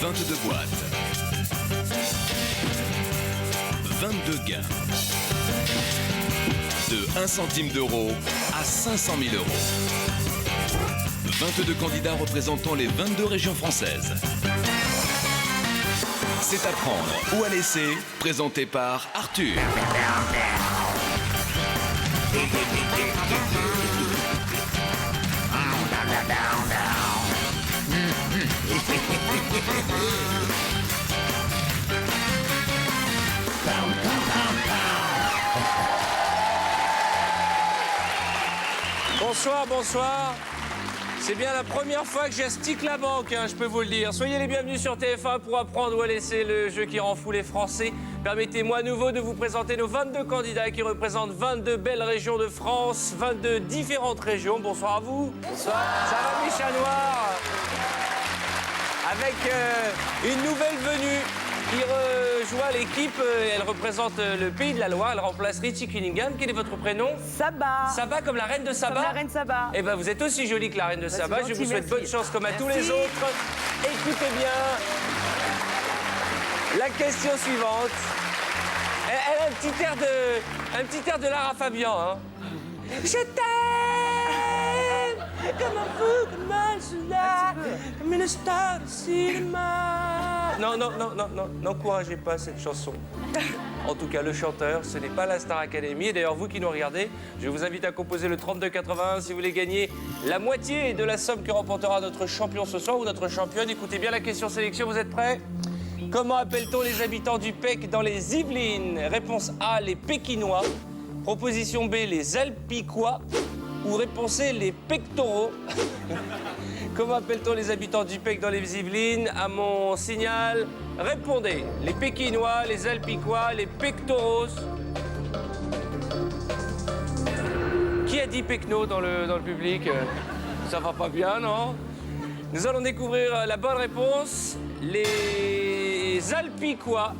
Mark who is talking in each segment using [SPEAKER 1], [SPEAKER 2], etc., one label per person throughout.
[SPEAKER 1] 22 boîtes. 22 gains. De 1 centime d'euro à 500 000 euros. 22 candidats représentant les 22 régions françaises. C'est à prendre ou à laisser, présenté par Arthur.
[SPEAKER 2] Bonsoir, bonsoir. C'est bien la première fois que j'astique la banque, je peux vous le dire. Soyez les bienvenus sur TF1 pour apprendre ou à laisser le jeu qui rend fou les Français. Permettez-moi à nouveau de vous présenter nos 22 candidats qui représentent 22 belles régions de France, 22 différentes régions. Bonsoir à vous. Bonsoir. Ça va mes chats noirs? Avec une nouvelle venue qui rejoint l'équipe. Elle représente le Pays de la Loire. Elle remplace Richie Cunningham. Quel est votre prénom?
[SPEAKER 3] Saba.
[SPEAKER 2] Saba comme la reine de Saba?
[SPEAKER 3] Comme la reine Saba.
[SPEAKER 2] Eh bien, vous êtes aussi jolie que la reine de Saba. Je vous souhaite bonne chance comme à tous les autres. Écoutez bien. La question suivante. Elle a un petit air de Lara Fabian. Je t'aime comme un fou, comme un soldat, comme une star de cinéma. Non, n'encouragez pas cette chanson. En tout cas, le chanteur, ce n'est pas la Star Academy. Et d'ailleurs, vous qui nous regardez, je vous invite à composer le 3281 si vous voulez gagner la moitié de la somme que remportera notre champion ce soir ou notre championne. Écoutez bien la question sélection, vous êtes prêts? Comment appelle-t-on les habitants du PEC dans les Yvelines? Réponse A, les Pékinois. Proposition B, les Alpicois. Ou réponse C, les pectoraux. Comment appelle-t-on les habitants du PEC dans les Yvelines? À mon signal, répondez. Les Pékinois, les Alpicois, les pectoraux. Qui a dit pecno dans le public? Ça va pas bien, non? Nous allons découvrir la bonne réponse. Les Alpicois.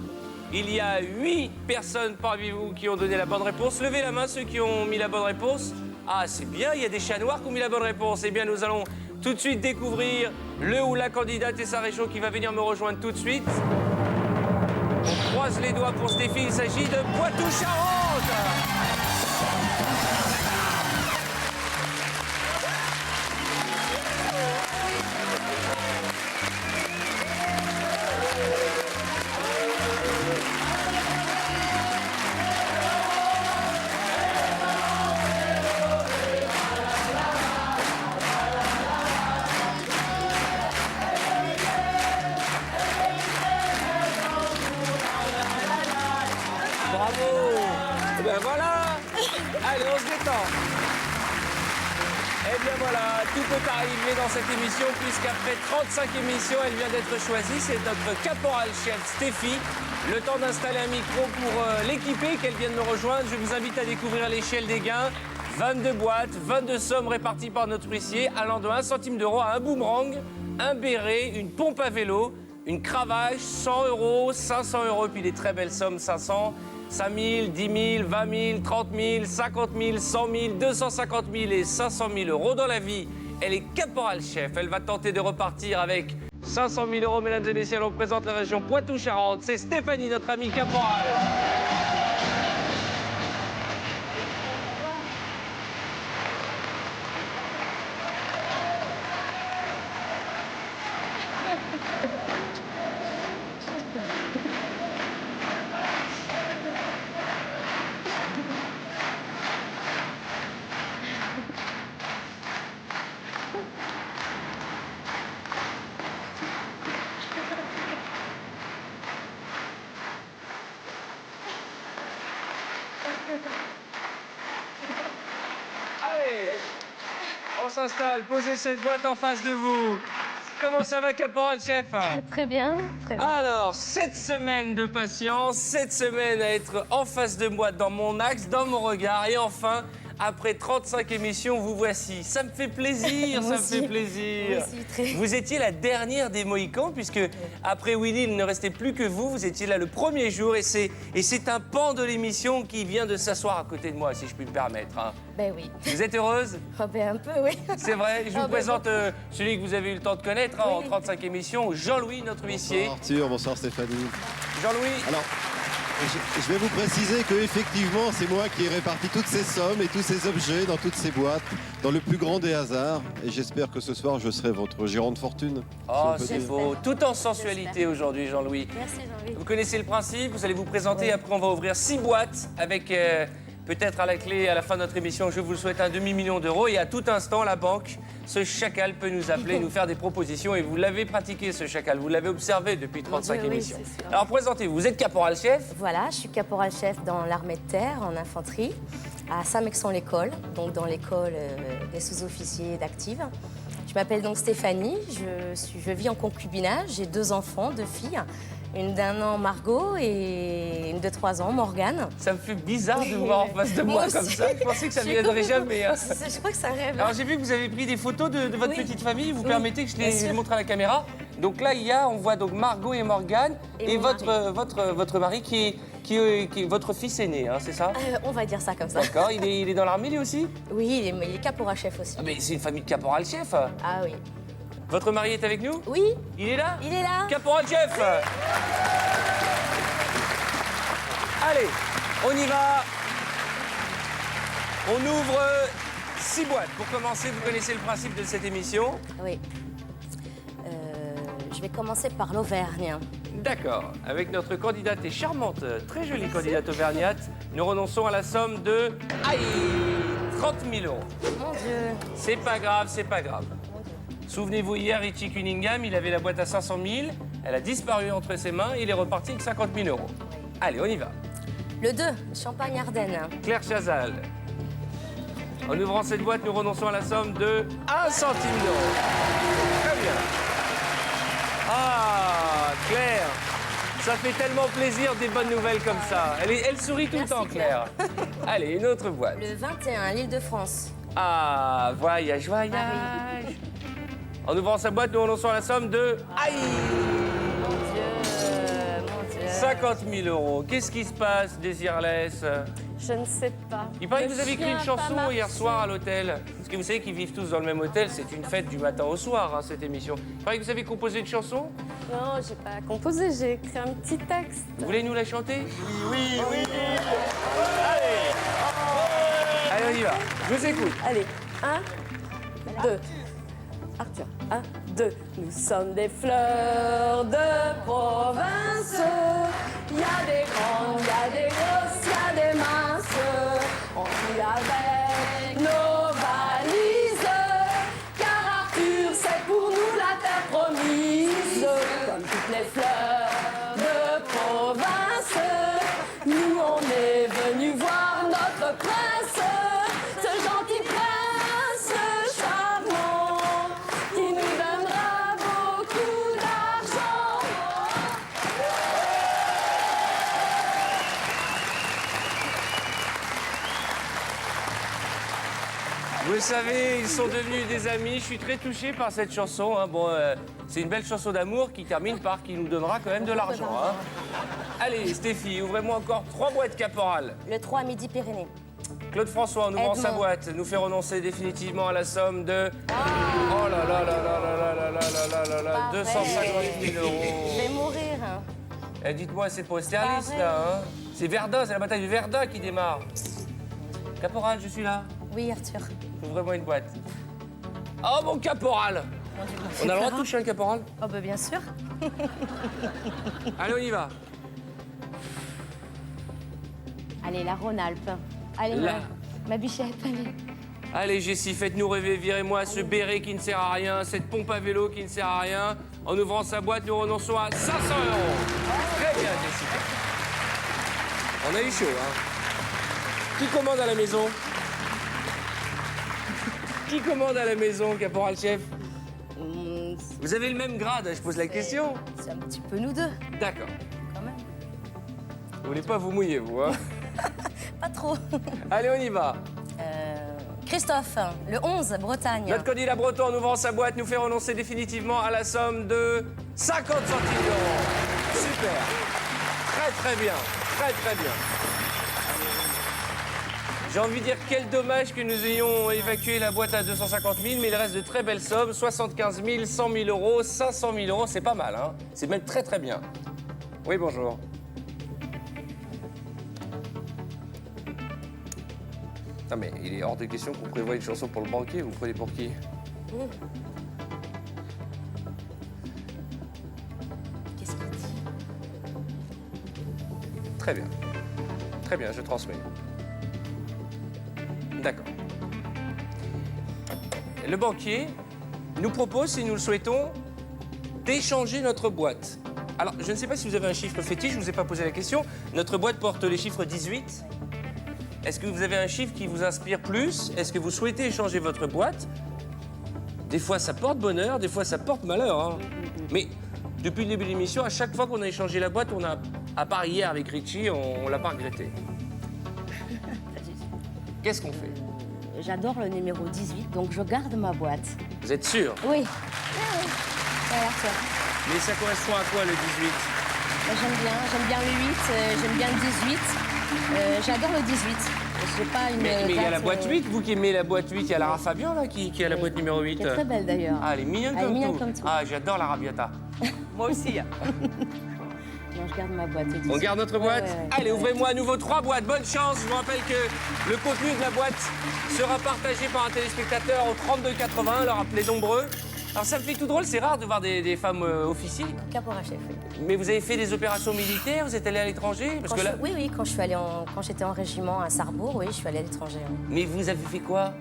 [SPEAKER 2] Il y a 8 personnes parmi vous qui ont donné la bonne réponse. Levez la main ceux qui ont mis la bonne réponse. Ah, c'est bien, il y a des chats noirs qui ont mis la bonne réponse. Eh bien, nous allons tout de suite découvrir le ou la candidate et sa région qui va venir me rejoindre tout de suite. On croise les doigts pour Stéphie, il s'agit de Poitou-Charentes. Bravo! Et bien voilà! Allez, on se détend! Et bien voilà, tout peut arriver dans cette émission, puisqu'après 35 émissions, elle vient d'être choisie. C'est notre caporal-chef Stéphie. Le temps d'installer un micro pour l'équiper, qu'elle vienne me rejoindre. Je vous invite à découvrir l'échelle des gains. 22 boîtes, 22 sommes réparties par notre huissier, allant de 1 centime d'euro à un boomerang, un béret, une pompe à vélo, une cravache, 100 euros, 500 euros, puis des très belles sommes, 500, 5 000, 10 000, 20 000, 30 000, 50 000, 100 000, 250 000 et 500 000 euros. Dans la vie, elle est caporal-chef. Elle va tenter de repartir avec 500 000 euros. Mesdames et messieurs, on représente la région Poitou-Charentes. C'est Stéphanie, notre amie caporal. Allez, on s'installe, posez cette boîte en face de vous. Comment ça va, caporal-chef?
[SPEAKER 4] Très bien, très bien.
[SPEAKER 2] Alors, 7 semaines de patience, 7 semaines à être en face de moi, dans mon axe, dans mon regard, et enfin, Après 35 émissions, vous voici. Ça me fait plaisir, ça me fait plaisir.
[SPEAKER 3] Moi aussi, très.
[SPEAKER 2] Vous étiez la dernière des Mohicans, puisque après Willy, il ne restait plus que vous. Vous étiez là le premier jour, et c'est un pan de l'émission qui vient de s'asseoir à côté de moi, si je puis me permettre. Hein.
[SPEAKER 3] Ben oui.
[SPEAKER 2] Vous êtes heureuse?
[SPEAKER 3] Oh, ben un peu, oui.
[SPEAKER 2] C'est vrai. Je vous
[SPEAKER 3] ben,
[SPEAKER 2] présente celui que vous avez eu le temps de connaître hein, en
[SPEAKER 3] Oui.
[SPEAKER 2] 35 émissions, Jean-Louis, notre huissier.
[SPEAKER 5] Bonsoir Arthur, bonsoir Stéphanie.
[SPEAKER 2] Jean-Louis,
[SPEAKER 5] Alors, je vais vous préciser que effectivement, c'est moi qui ai réparti toutes ces sommes et tous ces objets dans toutes ces boîtes, dans le plus grand des hasards. Et j'espère que ce soir, je serai votre gérant de fortune.
[SPEAKER 2] oh,
[SPEAKER 5] si on peut
[SPEAKER 2] c'est
[SPEAKER 5] dire.
[SPEAKER 2] beau. Tout en sensualité aujourd'hui, Jean-Louis.
[SPEAKER 3] Merci, Jean-Louis.
[SPEAKER 2] Vous connaissez le principe, vous allez vous présenter,
[SPEAKER 3] Oui.
[SPEAKER 2] après on va ouvrir 6 boîtes avec peut-être à la clé, à la fin de notre émission, je vous le souhaite, un demi-million d'euros. Et à tout instant, la banque, ce chacal peut nous appeler, nous faire des propositions. Et vous l'avez pratiqué, ce chacal, vous l'avez observé depuis 35
[SPEAKER 3] Dieu, oui,
[SPEAKER 2] émissions.
[SPEAKER 3] c'est sûr.
[SPEAKER 2] Alors présentez-vous, vous êtes caporal-chef.
[SPEAKER 3] Voilà, je suis caporal-chef dans l'armée de terre, en infanterie, à Saint-Mexon-l'École, donc dans l'école des sous-officiers d'active. Je m'appelle donc Stéphanie, je vis en concubinage, j'ai 2 enfants, 2 filles, une d'1 an, Margot, et une de 3 ans, Morgane.
[SPEAKER 2] Ça me fait bizarre de vous voir en face de moi comme
[SPEAKER 3] aussi.
[SPEAKER 2] ça. Je pensais que ça ne
[SPEAKER 3] Je suis
[SPEAKER 2] viendrait
[SPEAKER 3] complètement-
[SPEAKER 2] jamais. Hein.
[SPEAKER 3] Je crois que c'est un rêve.
[SPEAKER 2] Alors j'ai vu que vous avez pris des photos de votre
[SPEAKER 3] Oui.
[SPEAKER 2] petite famille. Vous
[SPEAKER 3] Oui,
[SPEAKER 2] permettez que je
[SPEAKER 3] bien
[SPEAKER 2] les
[SPEAKER 3] sûr.
[SPEAKER 2] montre à la caméra. Donc là, on voit donc Margot et Morgane
[SPEAKER 3] Et mon
[SPEAKER 2] votre mari qui est votre fils aîné, hein, c'est ça?
[SPEAKER 3] On va dire ça comme ça.
[SPEAKER 2] D'accord. Il est dans l'armée lui aussi?
[SPEAKER 3] Oui, il est caporal-chef aussi.
[SPEAKER 2] Ah, mais c'est une famille de caporal-chef.
[SPEAKER 3] Ah oui.
[SPEAKER 2] Votre mari est avec nous?
[SPEAKER 3] Oui,
[SPEAKER 2] Il est là?
[SPEAKER 3] il est là.
[SPEAKER 2] Caporal-chef. Allez, on y va. On ouvre 6 boîtes. Pour commencer, vous connaissez le principe de cette émission?
[SPEAKER 3] Oui. Je vais commencer par l'Auvergne.
[SPEAKER 2] D'accord. Avec notre candidate et charmante, très jolie candidate auvergnate, nous renonçons à la somme de... Aïe 30 000 euros.
[SPEAKER 3] Mon Dieu.
[SPEAKER 2] C'est pas grave, c'est pas grave. Souvenez-vous, hier, Richie Cunningham, il avait la boîte à 500 000. Elle a disparu entre ses mains. Il est reparti avec 50 000 euros. Allez, on y va.
[SPEAKER 3] Le 2, Champagne-Ardenne.
[SPEAKER 2] Claire Chazal. En ouvrant cette boîte, nous renonçons à la somme de 1 centime d'euro. Très bien. Ah, Claire, ça fait tellement plaisir des bonnes nouvelles comme ça. Elle sourit tout le
[SPEAKER 3] Merci,
[SPEAKER 2] temps, Claire. Allez, une autre boîte.
[SPEAKER 3] Le 21, l'Île-de-France.
[SPEAKER 2] Ah, voyage, voyage. En ouvrant sa boîte, nous renonçons à la somme de... Aïe
[SPEAKER 3] Mon Dieu.
[SPEAKER 2] 50 000 euros. Qu'est-ce qui se passe, Désirless?
[SPEAKER 6] Je ne sais pas.
[SPEAKER 2] Il paraît que
[SPEAKER 6] Le
[SPEAKER 2] vous avez écrit
[SPEAKER 6] chien
[SPEAKER 2] une
[SPEAKER 6] a
[SPEAKER 2] chanson
[SPEAKER 6] pas
[SPEAKER 2] hier
[SPEAKER 6] marché.
[SPEAKER 2] soir à l'hôtel. Parce que vous savez qu'ils vivent tous dans le même hôtel, c'est une fête du matin au soir, hein, cette émission. Il paraît que vous avez composé une chanson.
[SPEAKER 6] Non, j'ai pas composé, j'ai écrit un petit texte.
[SPEAKER 2] Vous voulez nous la chanter?
[SPEAKER 5] Oui, oui.
[SPEAKER 2] Allez, on y va. Je vous écoute.
[SPEAKER 6] Allez, 1, 2. Arthur, 1, 2. Nous sommes des fleurs de province. Il y a des grandes, il y a des grosses, il y a des minces. On vit avec nos valises. Car Arthur, c'est pour nous la terre promise. Comme toutes les fleurs de province, nous on est venus voir notre prince. Ce gentil prince charmant qui nous donnera beaucoup d'argent.
[SPEAKER 2] Vous savez, ils sont devenus des amis. Je suis très touché par cette chanson. Hein. Bon, c'est une belle chanson d'amour qui termine par qui nous donnera quand même de l'argent. Hein. Allez, Stéphie, ouvrez-moi encore 3 boîtes caporales.
[SPEAKER 3] Le 3, Midi-Pyrénées.
[SPEAKER 2] Claude François, en ouvrant sa
[SPEAKER 3] Edmond.
[SPEAKER 2] boîte, nous fait renoncer définitivement à la somme de... Oh là là là là là là là là là là là là,
[SPEAKER 3] Pas
[SPEAKER 2] 250 000
[SPEAKER 3] Je
[SPEAKER 2] euros.
[SPEAKER 3] vais mourir. Hein.
[SPEAKER 2] Eh, dites-moi, c'est pas Austerlitz,
[SPEAKER 3] Pas vrai.
[SPEAKER 2] là, hein? C'est Verdun, c'est la bataille de Verdun qui démarre. Caporal, je suis là.
[SPEAKER 3] Oui, Arthur.
[SPEAKER 2] Ouvrez-moi une boîte. Oh, mon caporal! On a le droit de toucher un caporal?
[SPEAKER 3] Oh, bah bien sûr.
[SPEAKER 2] Allez, on y va.
[SPEAKER 3] Allez, la Rhône-Alpes. Allez,
[SPEAKER 2] La-
[SPEAKER 3] ma bichette, allez.
[SPEAKER 2] Allez, Jessie, faites-nous rêver, virez-moi ce béret qui ne sert à rien, cette pompe à vélo qui ne sert à rien. En ouvrant sa boîte, nous renonçons à 500 euros. Très bien, Jessica. On a eu chaud, hein. Qui commande à la maison? Qui commande à la maison, caporal-chef? Vous avez le même grade, je pose la question.
[SPEAKER 3] C'est un petit peu nous deux,
[SPEAKER 2] D'accord.
[SPEAKER 3] quand même.
[SPEAKER 2] Vous voulez pas vous mouiller, vous, hein?
[SPEAKER 3] Pas trop.
[SPEAKER 2] Allez, on y va.
[SPEAKER 3] Christophe, le 11, Bretagne.
[SPEAKER 2] Notre candidat breton, en ouvrant sa boîte, nous fait renoncer définitivement à la somme de 50 centimes d'euros. Super. Très, très bien. Très, très bien. J'ai envie de dire quel dommage que nous ayons évacué la boîte à 250 000, mais il reste de très belles sommes. 75 000, 100 000 euros, 500 000 euros, c'est pas mal, hein. C'est même très, très bien. Oui, bonjour. Non mais il est hors de question qu'on prévoie une chanson pour le banquier, vous me prenez pour qui?
[SPEAKER 3] Qu'est-ce qu'il dit?
[SPEAKER 2] Très bien. Très bien, je transmets. D'accord. Le banquier nous propose, si nous le souhaitons, d'échanger notre boîte. Alors, je ne sais pas si vous avez un chiffre fétiche, je ne vous ai pas posé la question. Notre boîte porte les chiffres 18. Est-ce que vous avez un chiffre qui vous inspire plus? Est-ce que vous souhaitez échanger votre boîte? Des fois, ça porte bonheur, des fois, ça porte malheur, hein. Mais depuis le début de l'émission, à chaque fois qu'on a échangé la boîte, on a, à part hier avec Richie, on l'a pas regretté. Qu'est-ce qu'on fait?
[SPEAKER 3] J'adore le numéro 18, donc je garde ma boîte.
[SPEAKER 2] Vous êtes sûr?
[SPEAKER 3] Oui. Voilà, ça.
[SPEAKER 2] Mais ça correspond à quoi, le 18?
[SPEAKER 3] J'aime bien le 8, j'aime bien le 18. J'adore le 18. J'ai pas une
[SPEAKER 2] Mais il y a la
[SPEAKER 3] date,
[SPEAKER 2] boîte 8, vous qui aimez la boîte 8, il y a Lara Fabian, là, qui a la boîte numéro 8.
[SPEAKER 3] Qui est très belle, d'ailleurs.
[SPEAKER 2] Ah, elle est mignonne
[SPEAKER 3] Elle est
[SPEAKER 2] comme,
[SPEAKER 3] mignonne
[SPEAKER 2] tout.
[SPEAKER 3] comme tout.
[SPEAKER 2] Ah, j'adore la Rabiata.
[SPEAKER 6] Moi aussi.
[SPEAKER 3] Non, je garde ma boîte. le 18.
[SPEAKER 2] On garde notre boîte?
[SPEAKER 3] Ouais.
[SPEAKER 2] Allez, ouvrez-moi à nouveau 3 boîtes. Bonne chance. Je vous rappelle que le contenu de la boîte sera partagé par un téléspectateur au 3280. Alors appelez nombreux. Alors ça me fait tout drôle, c'est rare de voir des femmes officiers.
[SPEAKER 3] Caporal chef, oui.
[SPEAKER 2] Mais vous avez fait des opérations militaires, vous êtes allé à l'étranger? Parce que là...
[SPEAKER 3] Oui, quand j'étais en régiment à Sarrebourg, oui, je suis allée à l'étranger. Oui.
[SPEAKER 2] Mais vous avez fait quoi?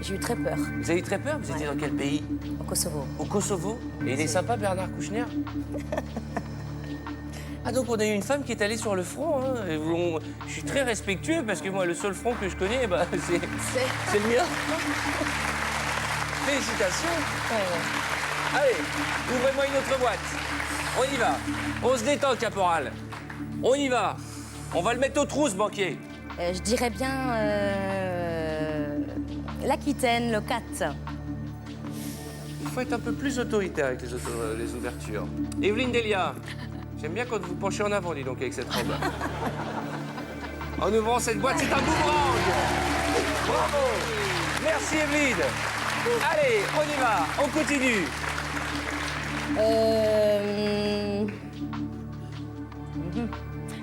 [SPEAKER 3] J'ai eu très peur.
[SPEAKER 2] Vous avez eu très peur? Vous étiez
[SPEAKER 3] Ouais.
[SPEAKER 2] dans quel pays?
[SPEAKER 3] Au Kosovo.
[SPEAKER 2] Au Kosovo? Et il est sympa, Bernard Kouchner? Ah, donc on a eu une femme qui est allée sur le front. Hein. Et je suis très respectueux parce que moi, le seul front que je connais, bah, c'est le mien. Félicitations.
[SPEAKER 3] Ouais.
[SPEAKER 2] Allez, ouvrez-moi une autre boîte. On y va. On se détend, caporal. On y va. On va le mettre aux trousses, banquier.
[SPEAKER 3] Je dirais bien l'Aquitaine, le 4.
[SPEAKER 2] Il faut être un peu plus autoritaire avec les ouvertures. Evelyne Delia, j'aime bien quand vous penchez en avant, dis donc, avec cette robe. En ouvrant cette boîte, c'est un boomerang. Bravo. Merci, Evelyne. Allez, on y va. On continue.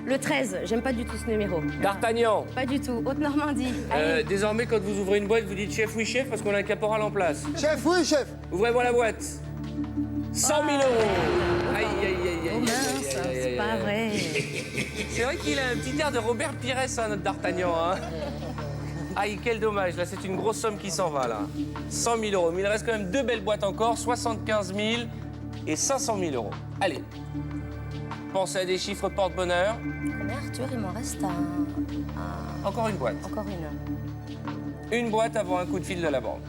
[SPEAKER 3] Le 13, j'aime pas du tout ce numéro.
[SPEAKER 2] D'Artagnan.
[SPEAKER 3] Pas du tout. Haute-Normandie. Allez.
[SPEAKER 2] Désormais, quand vous ouvrez une boîte, vous dites chef, oui, chef, parce qu'on a un caporal en place.
[SPEAKER 7] Chef, oui, chef.
[SPEAKER 2] Ouvrez-moi la boîte. 100 000 euros. Aïe, aïe, aïe, aïe,
[SPEAKER 3] Oh
[SPEAKER 2] aïe,
[SPEAKER 3] mince,
[SPEAKER 2] aïe, aïe,
[SPEAKER 3] c'est
[SPEAKER 2] aïe,
[SPEAKER 3] pas
[SPEAKER 2] aïe.
[SPEAKER 3] vrai.
[SPEAKER 2] C'est vrai qu'il a un petit air de Robert Pires, hein, notre D'Artagnan. Hein. Aïe, quel dommage. Là, c'est une grosse somme qui s'en va, là. 100 000 euros. Mais il reste quand même 2 belles boîtes encore, 75 000 et 500 000 euros. Allez. Pensez à des chiffres porte-bonheur.
[SPEAKER 3] Mais Arthur, il m'en reste
[SPEAKER 2] Encore une boîte.
[SPEAKER 3] encore une.
[SPEAKER 2] Une boîte avant un coup de fil de la banque.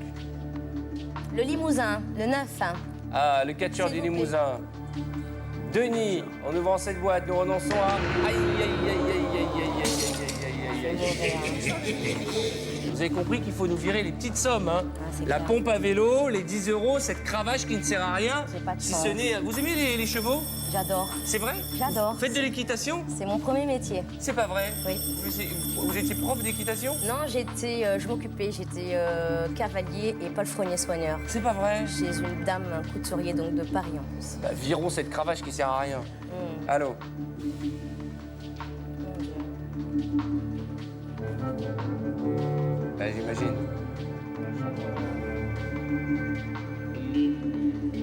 [SPEAKER 3] Le Limousin, le 9.
[SPEAKER 2] Ah, le catcheur du
[SPEAKER 3] S'il vous plaît.
[SPEAKER 2] Limousin. Denis, en ouvrant cette boîte, nous renonçons à... Aïe, aïe, aïe, aïe, aïe, aïe, aïe, aïe, aïe, aïe, aïe, aïe. Vous avez compris qu'il faut nous virer les petites sommes, hein.
[SPEAKER 3] Ah, c'est
[SPEAKER 2] La
[SPEAKER 3] clair.
[SPEAKER 2] pompe à vélo, les 10 euros, cette cravache qui ne sert à rien.
[SPEAKER 3] J'ai pas de
[SPEAKER 2] Si
[SPEAKER 3] chance.
[SPEAKER 2] ce n'est... Vous aimez les chevaux?
[SPEAKER 3] J'adore.
[SPEAKER 2] C'est vrai?
[SPEAKER 3] J'adore.
[SPEAKER 2] Faites de l'équitation?
[SPEAKER 3] C'est mon premier métier.
[SPEAKER 2] C'est pas vrai?
[SPEAKER 3] Oui.
[SPEAKER 2] Vous étiez prof d'équitation?
[SPEAKER 3] Non, je m'occupais, j'étais cavalier et palefrenier soigneur.
[SPEAKER 2] C'est pas vrai?
[SPEAKER 3] Chez une dame couturier donc de Paris en plus.
[SPEAKER 2] Bah, virons cette cravache qui sert à rien. Allô? Bah, j'imagine.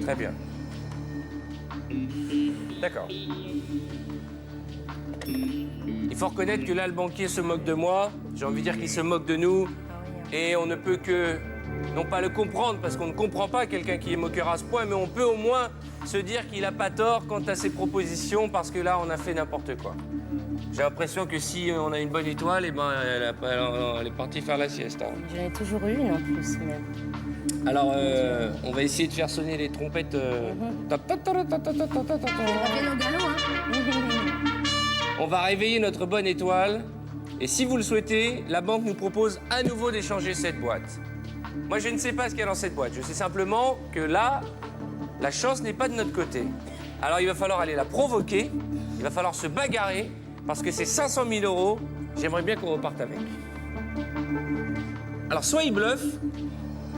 [SPEAKER 2] Très bien. D'accord. Il faut reconnaître que là, le banquier se moque de moi. J'ai envie de dire qu'il se moque de nous. Et on ne peut que, non pas le comprendre, parce qu'on ne comprend pas quelqu'un qui est moqueur à ce point, mais on peut au moins se dire qu'il n'a pas tort quant à ses propositions, parce que là, on a fait n'importe quoi. J'ai l'impression que si on a une bonne étoile, eh ben, elle est partie faire la sieste. Hein.
[SPEAKER 3] J'en ai toujours eu une en plus. Mais...
[SPEAKER 2] Alors, on va essayer de faire sonner les trompettes.
[SPEAKER 3] On revient au galop, hein.
[SPEAKER 2] On va réveiller notre bonne étoile. Et si vous le souhaitez, la banque nous propose à nouveau d'échanger cette boîte. Moi, je ne sais pas ce qu'il y a dans cette boîte. Je sais simplement que là, la chance n'est pas de notre côté. Alors, il va falloir aller la provoquer. Il va falloir se bagarrer parce que c'est 500 000 €. J'aimerais bien qu'on reparte avec. Alors, soit il bluffe,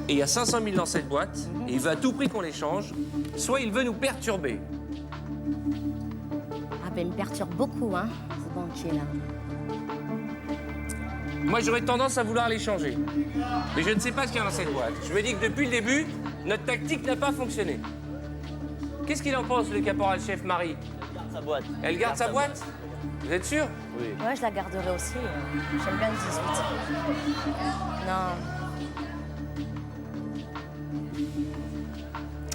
[SPEAKER 2] et il y a 500 000 dans cette boîte, et il veut à tout prix qu'on l'échange, soit il veut nous perturber.
[SPEAKER 3] Ah ben, il me perturbe beaucoup, hein, ce banquier-là.
[SPEAKER 2] Moi, j'aurais tendance à vouloir l'échanger. Mais je ne sais pas ce qu'il y a dans cette boîte. Je me dis que depuis le début, notre tactique n'a pas fonctionné. Qu'est-ce qu'il en pense, le caporal-chef Marie?
[SPEAKER 7] Sa boîte.
[SPEAKER 2] Elle garde sa boîte? Vous êtes sûr?
[SPEAKER 7] Oui.
[SPEAKER 3] Ouais, je la garderai aussi. J'aime bien le 18. Non.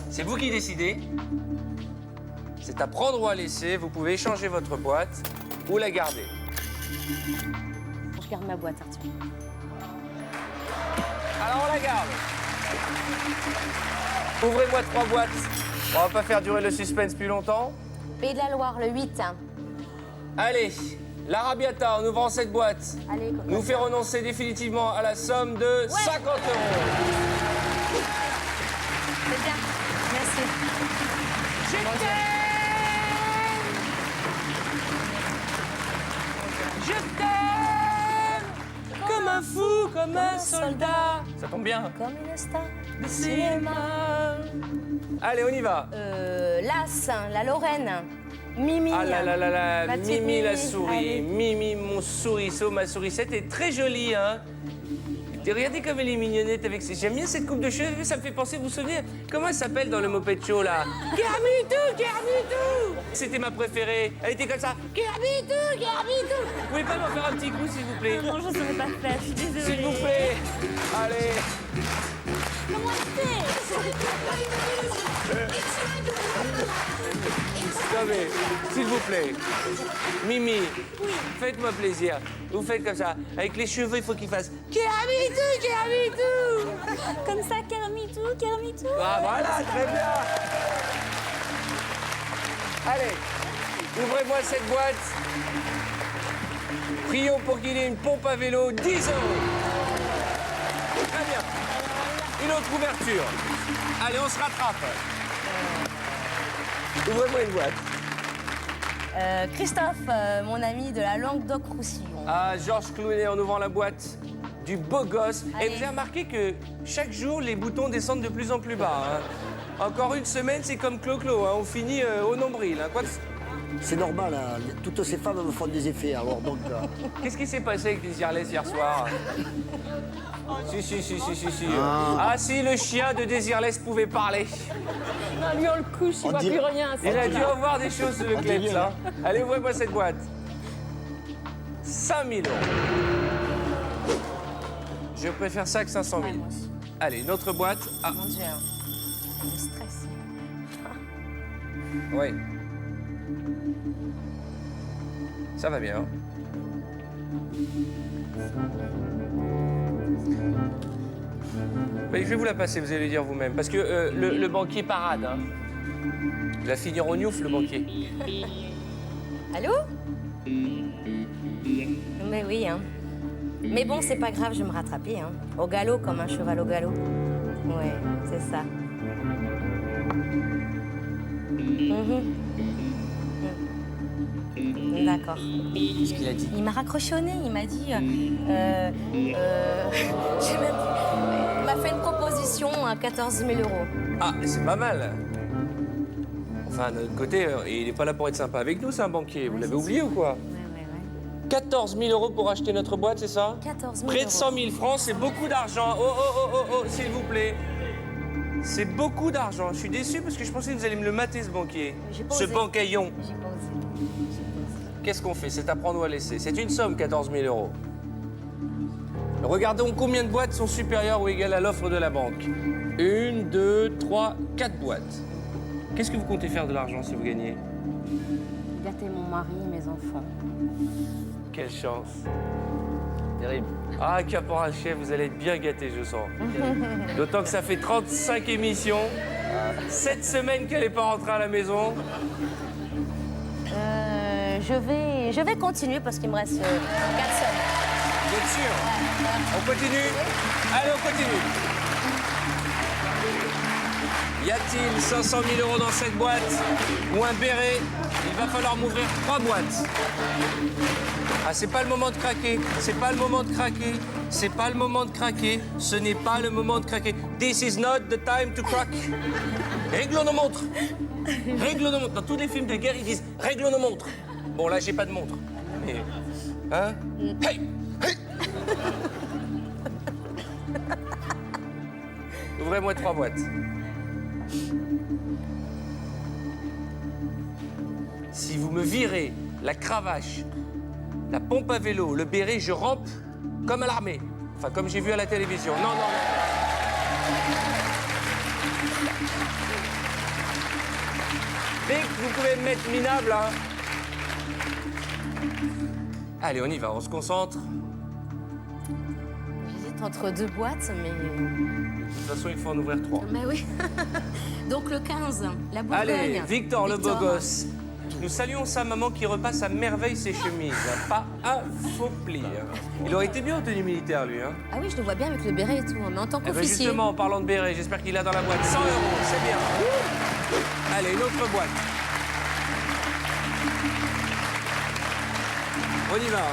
[SPEAKER 2] C'est vous qui décidez. C'est à prendre ou à laisser. Vous pouvez échanger votre boîte ou la garder.
[SPEAKER 3] Je garde ma boîte, Arthur.
[SPEAKER 2] Alors on la garde. Ouvrez-moi 3 boîtes. On va pas faire durer le suspense plus longtemps.
[SPEAKER 3] Pays de la Loire, le 8.
[SPEAKER 2] Allez, l'Arabiata, en ouvrant cette boîte,
[SPEAKER 3] Allez, copain.
[SPEAKER 2] nous fait renoncer définitivement à la somme de 50 €.
[SPEAKER 3] C'est bien. Merci.
[SPEAKER 2] Je t'aime comme un fou, comme un soldat. Ça tombe bien.
[SPEAKER 3] Comme une star
[SPEAKER 2] de cinéma. Allez, on y va.
[SPEAKER 3] Las, la Lorraine. Mimi.
[SPEAKER 2] Ah là là là là,
[SPEAKER 3] Ma petite
[SPEAKER 2] Mimi la
[SPEAKER 3] Mimi.
[SPEAKER 2] souris,
[SPEAKER 3] Allez.
[SPEAKER 2] Mimi mon souriceau, ma sourisette est très jolie, hein. Regardez comme elle est mignonnette avec ses... J'aime bien cette coupe de cheveux, ça me fait penser, vous vous souvenez, comment elle s'appelle dans le Moped Show, là? Kermitou, Kermitou. C'était ma préférée, elle était comme ça. Kermitou, Kermitou. Vous pouvez pas m'en faire un petit coup, s'il vous plaît?
[SPEAKER 4] Non, je ne saurais pas faire, je suis désolée.
[SPEAKER 2] S'il vous plaît. Allez. Non mais, s'il vous plaît, Mimi, faites-moi plaisir. Vous faites comme ça. Avec les cheveux, il faut qu'ils fassent Kermitou, Kermitou.
[SPEAKER 4] Comme ça, Kermitou, Kermitou.
[SPEAKER 2] Ah voilà, très bien. Allez, ouvrez-moi cette boîte. Prions pour qu'il ait une pompe à vélo, 10 €. Très bien. Une autre ouverture. Allez, on se rattrape. Ouvrez-moi une boîte.
[SPEAKER 3] Christophe, mon ami de la Languedoc-Roussillon.
[SPEAKER 2] Ah, Georges Clooney en ouvrant la boîte. Du beau gosse. Et
[SPEAKER 3] Allez.
[SPEAKER 2] vous avez remarqué que chaque jour, les boutons descendent de plus en plus bas. Hein. Encore une semaine, c'est comme Clo-Clo. Hein. On finit au nombril. Hein. Quoi
[SPEAKER 7] C'est normal, hein. Toutes ces femmes me font des effets, alors donc...
[SPEAKER 2] Qu'est-ce qui s'est passé avec les Irlès hier soir? Si. Ah si, le chien de Désirless pouvait parler.
[SPEAKER 6] Non, lui, on le couche, il
[SPEAKER 7] On
[SPEAKER 6] voit
[SPEAKER 7] dit-
[SPEAKER 6] plus rien.
[SPEAKER 2] Il a dû en voir des choses sur le Klebs, là. Allez, ouvrez-moi cette boîte. 5 000 €. Je préfère ça que 500 000.
[SPEAKER 3] Ouais, moi aussi.
[SPEAKER 2] Allez, une autre boîte. Ah,
[SPEAKER 3] Mon Dieu. Le stress.
[SPEAKER 2] oui. Ça va bien. Hein. Mais je vais vous la passer, vous allez le dire vous-même. Parce que le banquier parade. Hein. Il va finir au gnouf, le banquier.
[SPEAKER 3] Allô? Mais oui, hein. Mais bon, c'est pas grave, je vais me rattraper, hein. Au galop, comme un cheval au galop. Ouais, c'est ça. D'accord.
[SPEAKER 2] Qu'est-ce qu'il a dit?
[SPEAKER 3] Il m'a raccroché au nez, il m'a dit... j'ai même... Il m'a fait une proposition à 14 000 €.
[SPEAKER 2] Ah, c'est pas mal. Enfin, de notre côté, il n'est pas là pour être sympa avec nous, c'est un banquier. Vous
[SPEAKER 3] Ouais,
[SPEAKER 2] l'avez
[SPEAKER 3] c'est
[SPEAKER 2] oublié
[SPEAKER 3] sûr.
[SPEAKER 2] ou quoi?
[SPEAKER 3] Ouais.
[SPEAKER 2] 14 000 € pour acheter notre boîte, c'est ça?
[SPEAKER 3] 14 000
[SPEAKER 2] Près de 100
[SPEAKER 3] €.
[SPEAKER 2] 000 francs, c'est beaucoup d'argent. Oh, s'il vous plaît. C'est beaucoup d'argent. Je suis déçu parce que je pensais que vous alliez me le mater, ce banquier.
[SPEAKER 3] J'ai pas
[SPEAKER 2] Ce
[SPEAKER 3] osé.
[SPEAKER 2] bancaillon.
[SPEAKER 3] J'ai pas osé.
[SPEAKER 2] Qu'est-ce qu'on fait? C'est à prendre ou à laisser. C'est une somme, 14 000 €. Regardons combien de boîtes sont supérieures ou égales à l'offre de la banque. 1, 2, 3, 4 boîtes. Qu'est-ce que vous comptez faire de l'argent si vous gagnez?
[SPEAKER 3] Gâter mon mari et mes enfants.
[SPEAKER 2] Quelle chance.
[SPEAKER 7] Terrible.
[SPEAKER 2] Ah, caporal chef, vous allez être bien gâté, je sens. D'autant que ça fait 35 émissions, 7 semaines qu'elle n'est pas rentrée à la maison.
[SPEAKER 3] Je vais continuer parce qu'il me reste 4 sommes.
[SPEAKER 2] Vous êtes sûr? On continue? Allez, on continue. Y a-t-il 500 000 € dans cette boîte ou un béret? Il va falloir m'ouvrir 3 boîtes. Ah, c'est pas le moment de craquer. C'est pas le moment de craquer. C'est pas le moment de craquer. Ce n'est pas le moment de craquer. This is not the time to crack. Réglons nos montres. Réglons nos montres. Dans tous les films de guerre, ils disent réglons nos montres. Bon, là, j'ai pas de montre. Mais. Hein? Hey! Hey! Ouvrez-moi 3 boîtes. Si vous me virez la cravache, la pompe à vélo, le béret, je rampe comme à l'armée. Enfin, comme j'ai vu à la télévision. Non, non, non. Dès que vous pouvez me mettre minable, hein. Allez, on y va, on se concentre.
[SPEAKER 3] J'hésite entre 2 boîtes, mais...
[SPEAKER 2] De toute façon, il faut en ouvrir 3.
[SPEAKER 3] Mais oui. Donc le 15, la Bourgogne.
[SPEAKER 2] Allez, Victor, le beau gosse. Nous saluons sa maman qui repasse à merveille ses chemises. Pas un faux pli. Il aurait été bien en tenue militaire, lui. Hein.
[SPEAKER 3] Ah oui, je le vois bien avec le béret et tout, mais en tant
[SPEAKER 2] Eh ben
[SPEAKER 3] qu'officier.
[SPEAKER 2] justement, en parlant de béret, j'espère qu'il a dans la boîte 100 €, c'est bien. Allez, une autre boîte. On y va.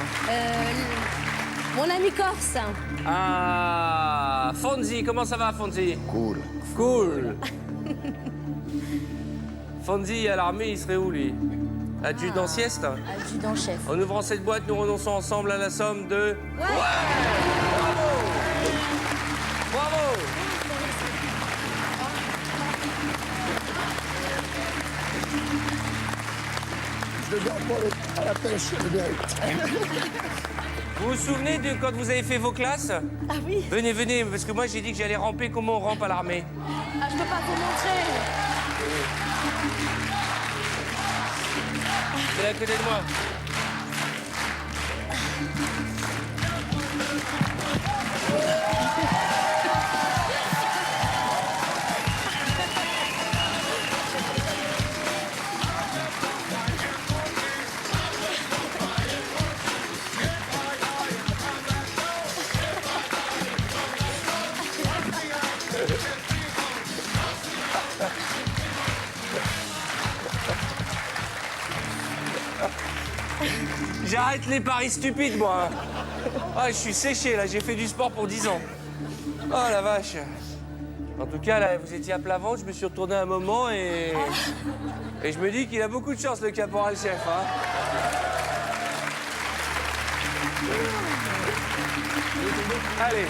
[SPEAKER 3] Mon ami corse.
[SPEAKER 2] Ah, Fonzi, comment ça va, Fonzi?
[SPEAKER 7] Cool.
[SPEAKER 2] Cool. Fonzi, à l'armée, il serait où, lui? Adjudant sieste?
[SPEAKER 3] Adjudant-chef.
[SPEAKER 2] En ouvrant cette boîte, nous renonçons ensemble à la somme de...
[SPEAKER 3] Ouais.
[SPEAKER 2] Bravo! Bravo!
[SPEAKER 7] Je le garde pour à la pêche, le béret.
[SPEAKER 2] Vous vous souvenez de quand vous avez fait vos classes?
[SPEAKER 3] Ah oui.
[SPEAKER 2] Venez, venez, parce que moi, j'ai dit que j'allais ramper. Comment on rampe à l'armée?
[SPEAKER 3] Ah, je peux pas vous montrer.
[SPEAKER 2] C'est là à côté de moi. J'arrête les paris stupides, moi. Ah, je suis séché, là. J'ai fait du sport pour 10 ans. Oh, la vache. En tout cas, là, vous étiez à plat ventre. Je me suis retourné un moment et je me dis qu'il a beaucoup de chance, le caporal-chef. Hein. Allez.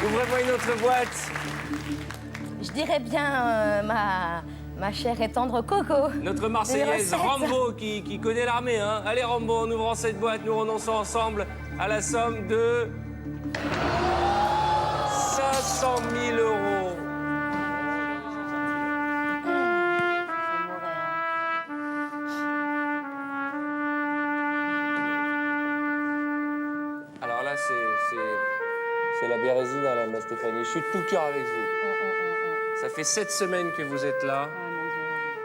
[SPEAKER 2] Ouvrez-moi une autre boîte.
[SPEAKER 3] Je dirais bien ma chère et tendre Coco.
[SPEAKER 2] Notre Marseillaise,
[SPEAKER 3] Les recettes.
[SPEAKER 2] Rambo, qui connaît l'armée. Hein. Allez, Rambo, en ouvrant cette boîte, nous renonçons ensemble à la somme de 500 000 €. Alors là, c'est la Bérésina, là, ma Stéphanie. Je suis de tout cœur avec vous. Ça fait 7 semaines que vous êtes là.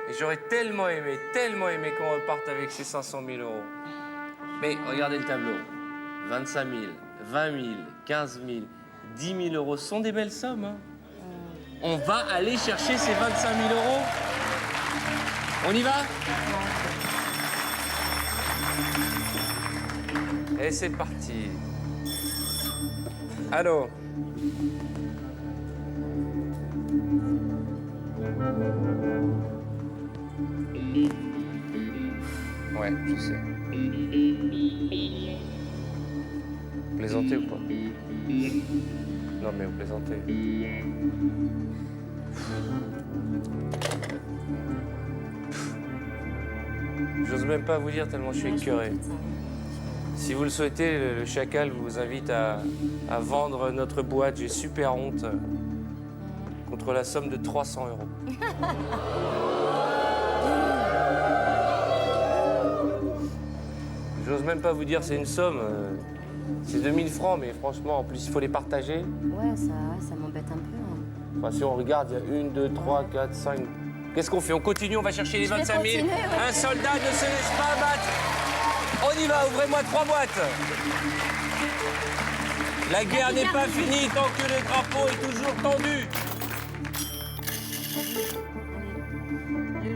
[SPEAKER 2] Et j'aurais tellement aimé qu'on reparte avec ces 500 000 €. Mais regardez le tableau. 25 000, 20 000, 15 000, 10 000 € sont des belles sommes. Hein. On va aller chercher ces 25 000 €. On y va? Et c'est parti. Allô? Ouais, je sais. Vous plaisantez ou pas? Non, mais vous plaisantez. J'ose même pas vous dire tellement je suis écœuré. Si vous le souhaitez, le chacal vous invite à vendre notre boîte. J'ai super honte. Contre la somme de 300 €. J'ose même pas vous dire c'est une somme. C'est 2000 francs, mais franchement, en plus, il faut les partager.
[SPEAKER 3] Ouais, ça m'embête un peu. Hein.
[SPEAKER 2] Enfin, si on regarde, il y a 1, 2, 3, 4, 5, Qu'est-ce qu'on fait? On continue, on va chercher les
[SPEAKER 3] Je vais
[SPEAKER 2] 25 000.
[SPEAKER 3] continuer, ouais.
[SPEAKER 2] Un soldat ne se laisse pas abattre. On y va, ouvrez-moi 3 boîtes. La guerre n'est pas finie tant que le drapeau est toujours tendu.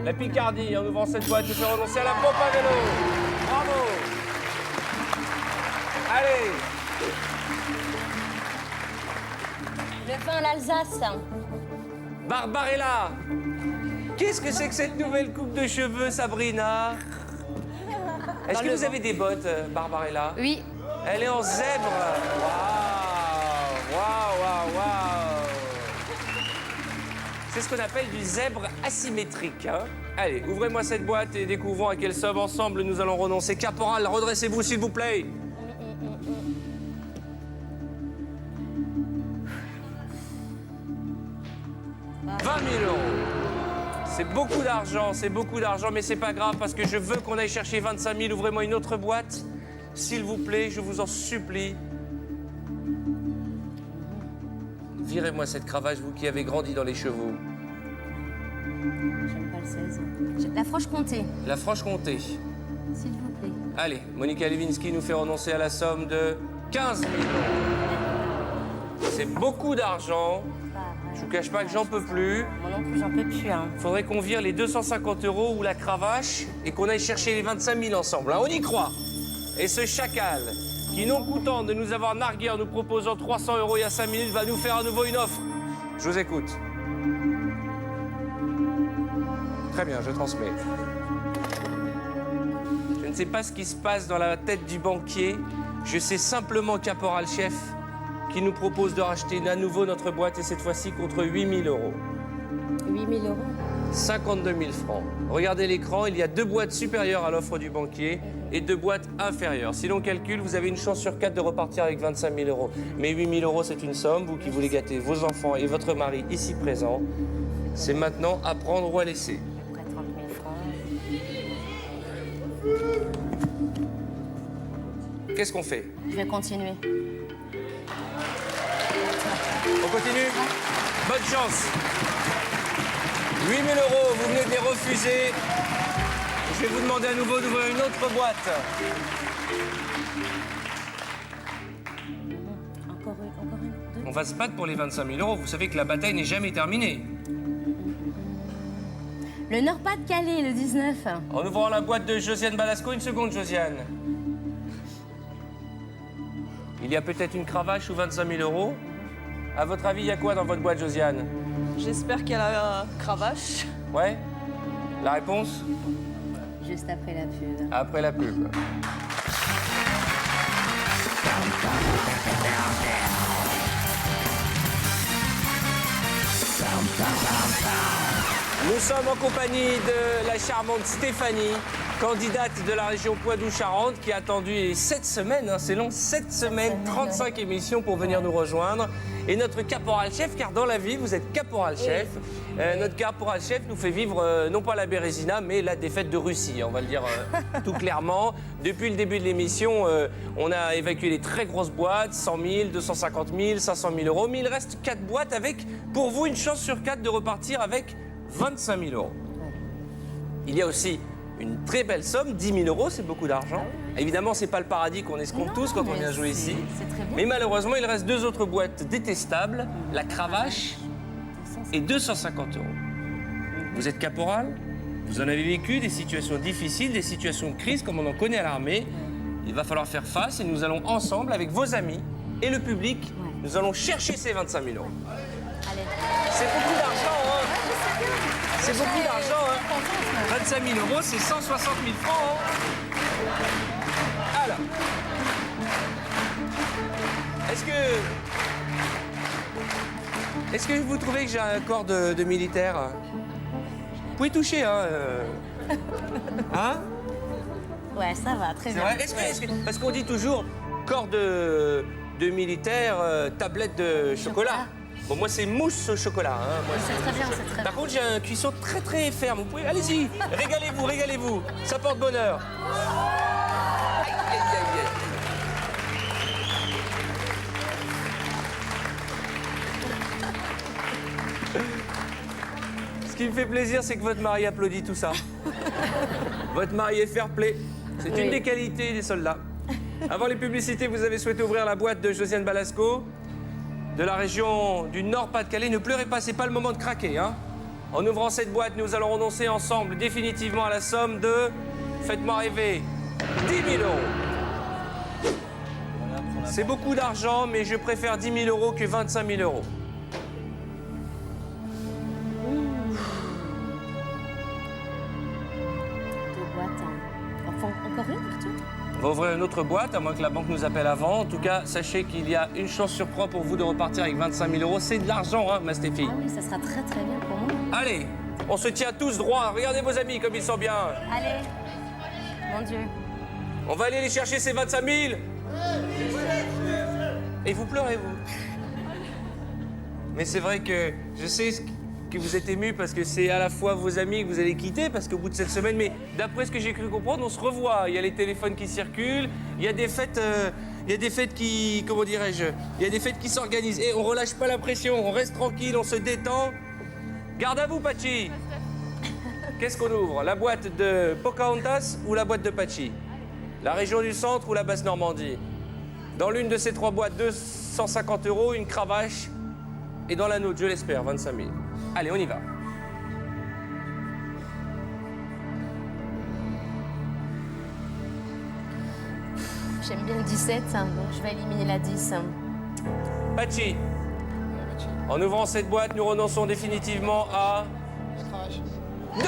[SPEAKER 2] La Picardie, en ouvrant cette boîte, je fais renoncer à la pompe à vélo. Bravo. Allez.
[SPEAKER 3] Le vin, l'Alsace.
[SPEAKER 2] Barbarella. Qu'est-ce que c'est que cette nouvelle coupe de cheveux, Sabrina? Est-ce que vous avez des bottes, Barbarella?
[SPEAKER 3] Oui.
[SPEAKER 2] Elle est en zèbre. Waouh, waouh, waouh, waouh. C'est ce qu'on appelle du zèbre asymétrique. Hein. Allez, ouvrez-moi cette boîte et découvrons à quelle somme ensemble nous allons renoncer. Caporal, redressez-vous s'il vous plaît. « 20 000 euros. C'est beaucoup d'argent, mais c'est pas grave parce que je veux qu'on aille chercher 25 000. Ouvrez-moi une autre boîte, s'il vous plaît, je vous en supplie. Virez-moi cette cravache, vous qui avez grandi dans les chevaux.
[SPEAKER 3] J'aime pas le 16. La Franche-Comté,
[SPEAKER 2] La Franche-Comté.
[SPEAKER 3] s'il vous plaît.
[SPEAKER 2] Allez, Monica Lewinsky nous fait renoncer à la somme de 15 000 euros. C'est beaucoup d'argent. Je vous cache pas que j'en peux plus.
[SPEAKER 3] Moi non plus, j'en peux plus. Hein.
[SPEAKER 2] Faudrait qu'on vire les 250 euros ou la cravache et qu'on aille chercher les 25 000 ensemble. Hein, on y croit. Et ce chacal, qui non content de nous avoir nargués en nous proposant 300 euros il y a 5 minutes, va nous faire à nouveau une offre. Je vous écoute. Très bien, je transmets. Je ne sais pas ce qui se passe dans la tête du banquier. Je sais simplement, caporal-chef, qui nous propose de racheter à nouveau notre boîte et cette fois-ci contre 8 000 euros.
[SPEAKER 3] 8 000 euros.
[SPEAKER 2] 52 000 francs. Regardez l'écran, il y a 2 boîtes supérieures à l'offre du banquier et 2 boîtes inférieures. Si l'on calcule, vous avez une chance sur 4 de repartir avec 25 000 euros. Mais 8 000 euros, c'est une somme. Vous qui voulez gâter vos enfants et votre mari ici présent, c'est maintenant à prendre ou à laisser.
[SPEAKER 3] Après 30 000 francs.
[SPEAKER 2] Qu'est-ce qu'on fait?
[SPEAKER 3] Je vais continuer.
[SPEAKER 2] On continue? Bonne chance. 8 000 euros, vous venez de les refuser. Je vais vous demander à nouveau d'ouvrir une autre boîte.
[SPEAKER 3] Encore une, deux.
[SPEAKER 2] On va se battre pour les 25 000 euros. Vous savez que la bataille n'est jamais terminée.
[SPEAKER 3] Le Nord-Pas-de-Calais, le 19.
[SPEAKER 2] En ouvrant la boîte de Josiane Balasco, une seconde, Josiane. Il y a peut-être une cravache ou 25 000 euros. À votre avis, il y a quoi dans votre boîte, Josiane?
[SPEAKER 8] J'espère qu'elle a cravache.
[SPEAKER 2] Ouais? La réponse?
[SPEAKER 3] Juste après la pub.
[SPEAKER 2] Après la pub. Nous sommes en compagnie de la charmante Stéphanie, candidate de la région Poitou-Charentes, qui a attendu 7 semaines, hein, c'est long, 7 semaines, 35 émissions pour venir nous rejoindre. Et notre caporal-chef, car dans la vie, vous êtes caporal-chef. Notre caporal-chef nous fait vivre, non pas la Bérésina, mais la défaite de Russie, on va le dire tout clairement. Depuis le début de l'émission, on a évacué les très grosses boîtes, 100 000, 250 000, 500 000 euros. Mais il reste 4 boîtes avec, pour vous, une chance sur 4 de repartir avec 25 000 euros. Il y a aussi une très belle somme, 10 000 euros, c'est beaucoup d'argent. Évidemment, c'est pas le paradis qu'on escompte tous quand on vient jouer ici.
[SPEAKER 3] C'est très bien.
[SPEAKER 2] Mais malheureusement, il reste 2 autres boîtes détestables, la cravache et 250 euros. Vous êtes caporal, vous en avez vécu des situations difficiles, des situations de crise comme on en connaît à l'armée. Il va falloir faire face et nous allons ensemble, avec vos amis et le public, nous allons chercher ces 25 000 euros.
[SPEAKER 3] Allez.
[SPEAKER 2] C'est beaucoup d'argent, hein? C'est beaucoup d'argent, hein? 25 000 euros, c'est 160 000 francs, hein? Alors, est-ce que vous trouvez que j'ai un corps de militaire? Vous pouvez toucher, hein? Hein?
[SPEAKER 3] Ouais, ça va, très
[SPEAKER 2] C'est
[SPEAKER 3] bien.
[SPEAKER 2] vrai? Parce qu'on dit toujours corps de militaire, tablette de chocolat. Bon, moi, c'est mousse au chocolat. Hein. Moi,
[SPEAKER 3] C'est très bien, c'est très bien.
[SPEAKER 2] Par contre, j'ai un cuisson très, très ferme. Vous pouvez... Allez-y, régalez-vous, régalez-vous. Ça porte bonheur. Aïe, aïe, aïe, aïe. Ce qui me fait plaisir, c'est que votre mari applaudit tout ça. Votre mari est fair play. C'est une des qualités des soldats. Avant les publicités, vous avez souhaité ouvrir la boîte de Josiane Balasco, de la région du Nord-Pas-de-Calais. Ne pleurez pas, c'est pas le moment de craquer, hein. En ouvrant cette boîte, nous allons renoncer ensemble définitivement à la somme de, faites-moi rêver, 10 000 euros. C'est beaucoup d'argent, mais je préfère 10 000 euros que 25 000 euros.
[SPEAKER 3] Deux boîtes. Enfin, encore une, Arthur?
[SPEAKER 2] On va ouvrir une autre boîte, à moins que la banque nous appelle avant. En tout cas, sachez qu'il y a une chance sur 3 pour vous de repartir avec 25 000 euros. C'est de l'argent, hein, ma Stéphie.
[SPEAKER 3] Ah oui, ça sera très très bien pour moi.
[SPEAKER 2] Allez, on se tient tous droit. Regardez vos amis comme ils sont bien.
[SPEAKER 3] Allez. Mon Dieu.
[SPEAKER 2] On va aller les chercher ces 25 000. Et vous pleurez, vous. Mais c'est vrai que je sais que vous êtes ému parce que c'est à la fois vos amis que vous allez quitter, parce qu'au bout de cette semaine, mais d'après ce que j'ai cru comprendre, on se revoit. Il y a les téléphones qui circulent, il y a des fêtes, qui, comment dirais-je, il y a des fêtes qui s'organisent. Et on relâche pas la pression, on reste tranquille, on se détend. Garde à vous, Pachi. Qu'est-ce qu'on ouvre? La boîte de Pocahontas ou la boîte de Pachi? La région du centre ou la basse Normandie? Dans l'une de ces 3 boîtes, 250 euros, une cravache. Et dans la nôtre, je l'espère, 25 000. Allez, on y va.
[SPEAKER 3] J'aime bien le 17, hein, donc je vais éliminer la 10.
[SPEAKER 2] Pachi. En ouvrant cette boîte, nous renonçons définitivement à 250.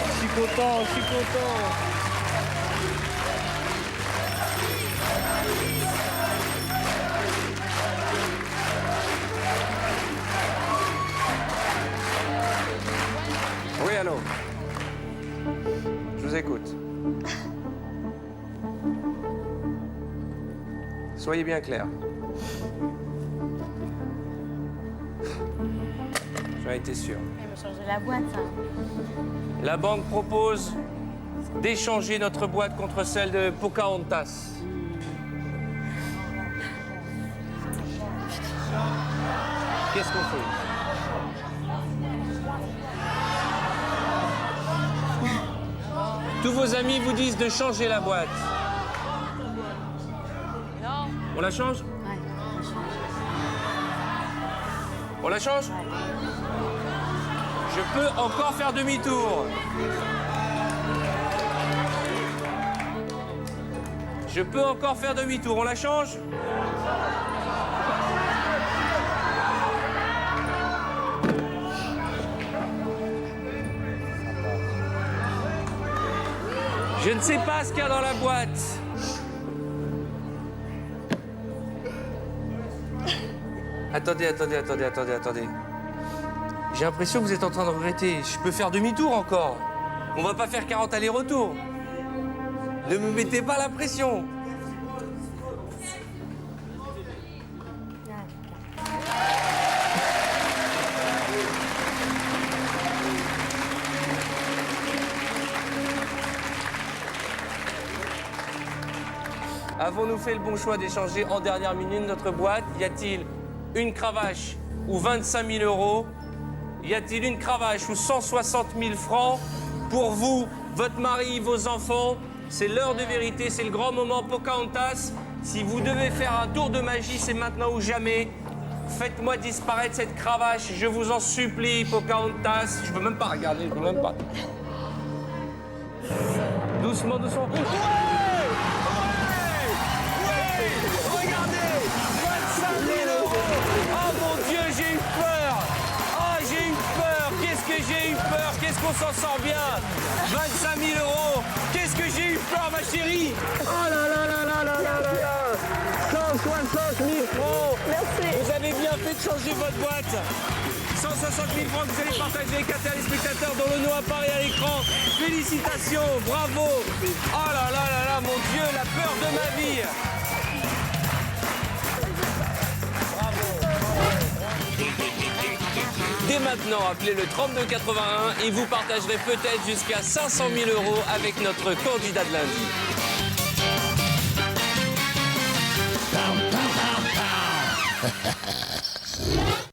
[SPEAKER 6] Je suis content, je suis content.
[SPEAKER 2] Oui, allô. Je vous écoute. Soyez bien clair. J'en étais sûr.
[SPEAKER 3] Elle me change la boîte. Hein.
[SPEAKER 2] La banque propose d'échanger notre boîte contre celle de Pocahontas. Qu'est-ce qu'on fait? Tous vos amis vous disent de changer la boîte. On la change?
[SPEAKER 3] Ouais,
[SPEAKER 2] On la change? Je peux encore faire demi-tour. Je peux encore faire demi-tour. On la change? Je ne sais pas ce qu'il y a dans la boîte. Attendez. J'ai l'impression que vous êtes en train de regretter. Je peux faire demi-tour encore. On va pas faire 40 allers-retours. Ne me mettez pas la pression. Avons-nous fait le bon choix d'échanger en dernière minute notre boîte? Y a-t-il une cravache ou 25 000 euros? Y a-t-il une cravache ou 160 000 francs pour vous, votre mari, vos enfants? C'est l'heure de vérité, c'est le grand moment Pocahontas. Si vous devez faire un tour de magie, c'est maintenant ou jamais. Faites-moi disparaître cette cravache, je vous en supplie, Pocahontas. Je veux même pas regarder, je veux même pas. Doucement. Regardez, 25 000 euros. Oh mon Dieu, j'ai eu peur. Oh, j'ai eu peur. Qu'est-ce que j'ai eu peur? Qu'est-ce qu'on s'en sort bien? 25 000 euros. Qu'est-ce que j'ai eu peur, ma chérie? Oh là là. 160 000 francs.
[SPEAKER 6] Merci.
[SPEAKER 2] Vous avez bien fait de changer votre boîte. 160 000 francs que vous allez partager avec un téléspectateur dont le nom apparaît à l'écran. Félicitations, bravo. Oh là là, mon Dieu, la peur de ma vie. Dès maintenant, appelez le 3281 et vous partagerez peut-être jusqu'à 500 000 euros avec notre candidat de lundi.
[SPEAKER 9] Pow, pow, pow, pow.